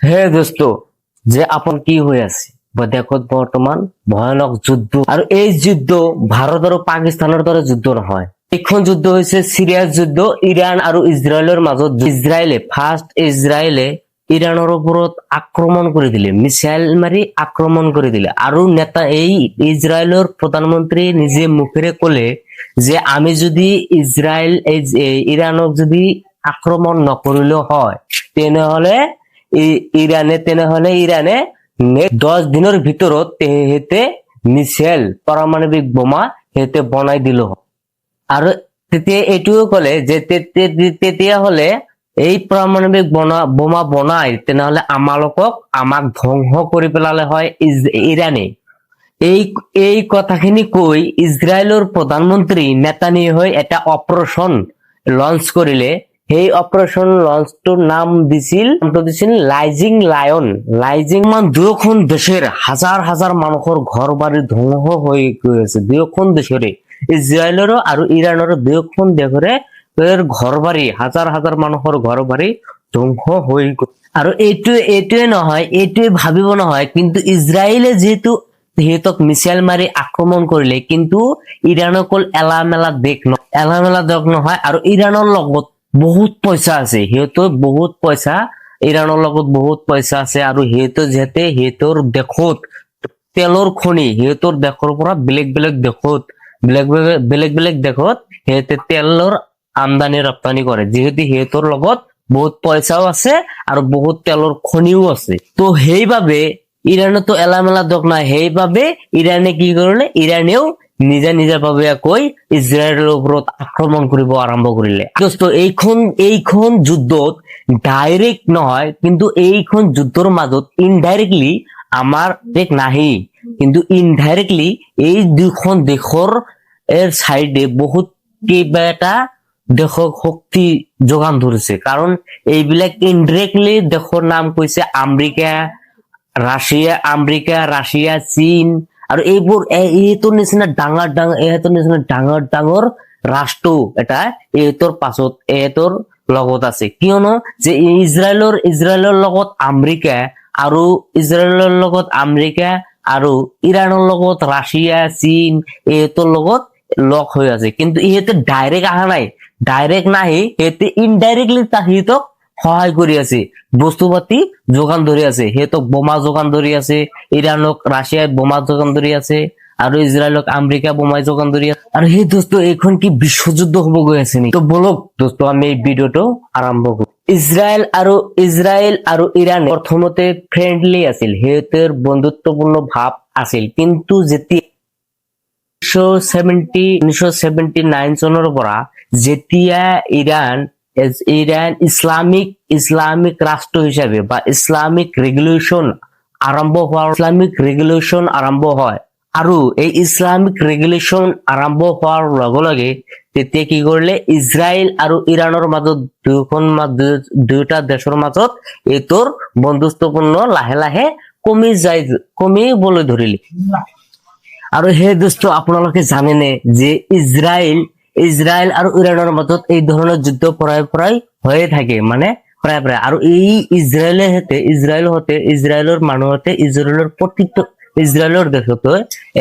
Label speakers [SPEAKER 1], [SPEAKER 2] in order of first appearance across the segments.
[SPEAKER 1] হে দোস্ত, যে আপন কি হয়ে আছে বা দেখো বর্তমান ভয়ানক যুদ্ধ। আর এই যুদ্ধ ভারত আর পাকিস্তানের দ্বারা যুদ্ধ নহয়। এখন যুদ্ধ হয়েছে সিরিয়ার যুদ্ধ, ইরান আর ইসরায়েলের মাজত। ইসরায়েলে ইরানের উপরত আক্রমণ করে দিলে, মিসাইল মারি আক্রমণ করে দিলে। আর নেতা এই ইসরায়েলের প্রধানমন্ত্রী নিজে মুখেরে কলে যে আমি যদি ইরানক যদি আক্রমণ নকরিলেও হয়, তেনেহলে ইরানে 10 দিনের ভিতৰত হেতে মিসাইল পারমাণবিক বোমা হেতে বনাই দিল। আৰু তেতিয়া এইটোও কলে যে তেতিয়া হলে এই পারমাণবিক বোমা বনাই তেনেহলে আমাক ধ্বংস কৰি পেলালে হয় ইরানে। এই এই কথাখিনি কৈ ইজৰাইলৰ প্ৰধানমন্ত্ৰী নেতানিয়াহুৱে এটা অপাৰেশন লঞ্চ কৰিলে। সেই অপারেশন লঞ্চটোর নামটো দিছিল লাইজিং লায়ন। দুয়োখন দেশের হাজার হাজার মানুষের ঘর বাড়ি ধ্বংস হয়ে গেছে। দুয়োখন দেশরে, ইসরায়েলেরও আর ইরানেরও দুয়োখন দেশরে ঘর বাড়ি, হাজার হাজার মানুষের ঘর বাড়ি ধ্বংস হয়ে গেছে। আর এইটোৱে ভাবিব নহয়, কিন্তু ইসরায়েলে যেহেতু সিহঁতক মিসাইল মাৰি আক্ৰমণ কৰিলে, কিন্তু ইৰাণ অকল এলামেলা দেশ নহয়। আৰু ইৰাণৰ লগত বহুত পইচা আছে, সিহঁতৰ বহুত পইচা, ইৰাণৰ লগত বহুত পইচা আছে। আৰু সিহঁতৰ দেশত তেলৰ খনি, সিহঁতৰ দেশৰ পৰা বেলেগ বেলেগ দেশত সিহঁতে তেলৰ আমদানি ৰপ্তানি কৰে, যিহেতু সিহঁতৰ লগত বহুত পইচাও আছে আৰু বহুত তেলৰ খনিও আছে। তো সেইবাবে ইৰাণতো এলামেলা দেশ নাই, সেইবাবে ইৰাণে কি কৰিলে, ইৰাণেও নিজা ভাবে কৈ ইজৰাইলৰ ওপৰত আক্ৰমণ কৰিব আৰম্ভ কৰিলে। দোস্ত, এইখন যুদ্ধত ডাইৰেক্ট নহয়, কিন্তু এইখন যুদ্ধৰ মাজত ইনডাইৰেক্টলি আমাৰ দেশ নাহি, কিন্তু ইনডাইৰেক্টলি এই দুখন দেশৰ চাইডে বহুত কিবা এটা দেশক শক্তি যোগান ধৰিছে। কাৰণ এইবিলাক ইনডাইৰেক্টলি দেশৰ নাম কৈছে আমেৰিকা, চীন। আৰু এইটোৰ নিচিনা ডাঙৰ ডাঙৰ ৰাষ্ট্ৰ এটা ইহঁতৰ লগত আছে। কিয়নো যে ইজৰাইলৰ লগত আমেৰিকা আৰু ইৰাণৰ লগত ৰাছিয়া, চীন ইহঁতৰ লগত লগ হৈ আছে। কিন্তু ইহঁতে ডাইৰেক্ট অহা নাই, ডাইৰেক্ট নাহি সিহঁতে ইনডাইৰেক্টলি সিহঁতক সহায় কৰি আছে, বস্তু পাতি যোগান ধৰি আছে। সিহঁতক বোমা যোগান ধৰি আছে, ইৰাণক ৰাছিয়াই বোমা যোগান ধৰি আছে, আৰু ইজৰাইলক আমেৰিকা বোমা যোগান ধৰি আছে। আৰু সেই দোস্ত, এইখন কি বিশ্বযুদ্ধ হব গৈ আছে নেকি? তো বলক দোস্ত, আমি এই ভিডিওটো আৰম্ভ কৰো। ইজৰাইল আৰু ইৰাণ প্ৰথমতে ফ্ৰেণ্ডলি আছিল, সিহঁতৰ বন্ধুত্বপূৰ্ণ ভাৱ আছিল। কিন্তু যেতিয়া 1979 চনৰ পৰা যেতিয়া ইৰাণ ইছলামিক ৰাষ্ট্ৰ হিচাপে বা ইছলামিক ৰেগুলেশ্যন আৰম্ভ হয়, আৰু এই ইছলামিক ৰেগুলেশ্যন আৰম্ভ হোৱাৰ লগে লগে তেতিয়া কি কৰিলে, ইজৰাইল আৰু ইৰাণৰ মাজত দুয়োটা দেশৰ মাজত এইটোৰ বন্ধুত্বপূৰ্ণ লাহে লাহে কমিবলৈ ধৰিলে। আৰু সেই দোস্ত, আপোনালোকে জানেনে যে ইজৰাইল আৰু ইৰাণৰ মাজত এই ধৰণৰ যুদ্ধ প্ৰায় হৈয়ে থাকে, মানে প্ৰায়। আৰু এই ইজৰাইলৰ মানুহতে ইজৰাইলৰ দেশতে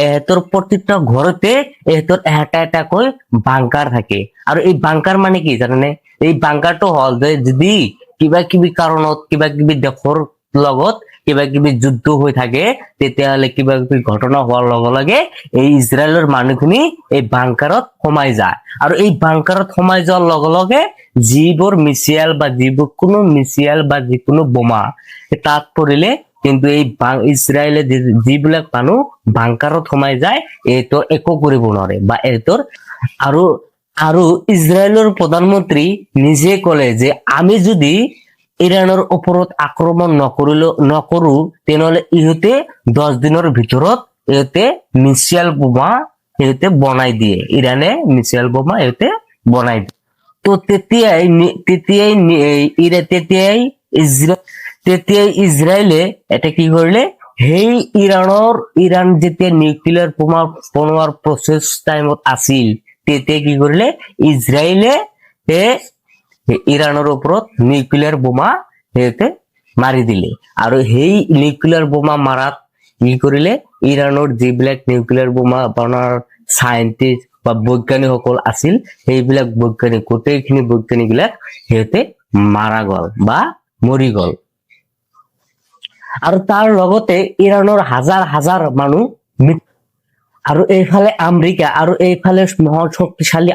[SPEAKER 1] এহেঁতৰ প্ৰত্যেকটা ঘৰতে এটাকৈ বাংকাৰ থাকে। আৰু এই বাংকাৰ মানে কি জানেনে? এই বাংকাৰটো হল যে যদি কিবা কিবি কাৰণত কিবা কিবি দেশৰ লগত কিবা কিবি যুদ্ধ হৈ থাকে, তেতিয়াহলে কিবা কিবি ঘটনা হোৱাৰ লগে লগে এই ইজৰাইলৰ মানুহখিনি এই বাংকাৰত সোমাই যায়। আৰু এই বাংকাৰত সোমাই যোৱাৰ লগে লগে মিছাইল বা যিকোনো বোমা তাত পৰিলে, কিন্তু এই ইজৰাইলে যিবিলাক মানুহ বাংকাৰত সোমাই যায়, এইটো একো কৰিব নোৱাৰে বা এইটোৰ। আৰু ইজৰাইলৰ প্ৰধানমন্ত্ৰী নিজে কলে যে আমি যদি ইৰাণৰ ওপৰত আক্ৰমণ নকৰো, তেনেহলে ইহঁতে 10 দিনৰ ভিতৰত ইহঁতে মিছাইল বোমা বনাই দিয়ে। ইৰাণে মিছাইল বোমা বনাই দিয়ে। তো তেতিয়াই ইজৰাইলে এটা কি কৰিলে, সেই ইৰাণ যেতিয়া নিউক্লিয়াৰ বোমা বনোৱাৰ প্ৰচেছ টাইমত আছিল, তেতিয়া কি কৰিলে, ইজৰাইলে ইৰাণৰ ওপৰত নিউক্লিয়াৰ বোমা মাৰি দিলে আৰু সেই নিউক্লিয়াৰ বোমা মাৰাত কি কৰিলে ইৰাণৰ যিবিলাক নিউক্লিয়াৰ বোমা বনোৱাৰ চাইন্টিষ্ট বা বৈজ্ঞানিকসকল আছিল সেইবিলাক বৈজ্ঞানিক গোটেইখিনি বৈজ্ঞানিক বিলাক সিহঁতে মাৰা গ'ল বা মৰি গ'ল আৰু তাৰ লগতে ইৰাণৰ হাজাৰ হাজাৰ মানুহ আৰু এইফালে মহা শক্তিশালী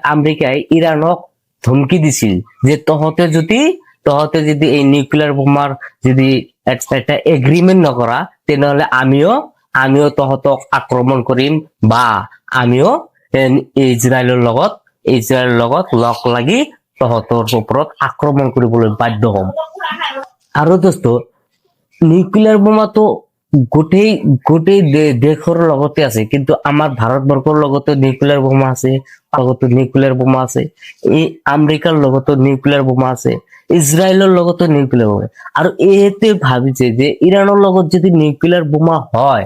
[SPEAKER 1] আমেৰিকাই ইৰাণক ধমকি দিছিল যে তহঁতে যদি এই নিউক্লিয়াৰ বোমাৰ যদি এটা এগ্ৰিমেন্ট নকৰা তেনেহলে আমিও তহঁতক আক্ৰমণ কৰিম বা আমিও ইজৰাইলৰ লগত লগ লাগি তহঁতৰ ওপৰত আক্ৰমণ কৰিবলৈ বাধ্য হ'ম আৰু দোস্ত নিউক্লিয়াৰ বোমাটো গোটেই দেশৰ লগতে আছে কিন্তু আমাৰ ভাৰতবৰ্ষৰ লগতো নিউক্লিয়াৰ বোমা আছে এই আমেৰিকাৰ লগতো নিউক্লিয়াৰ বোমা আছে ইজৰাইলৰ লগতো নিউক্লিয়াৰ বোমা আৰু এইতে ভাবিছে যে ইৰাণৰ লগত যদি নিউক্লিয়াৰ বোমা হয়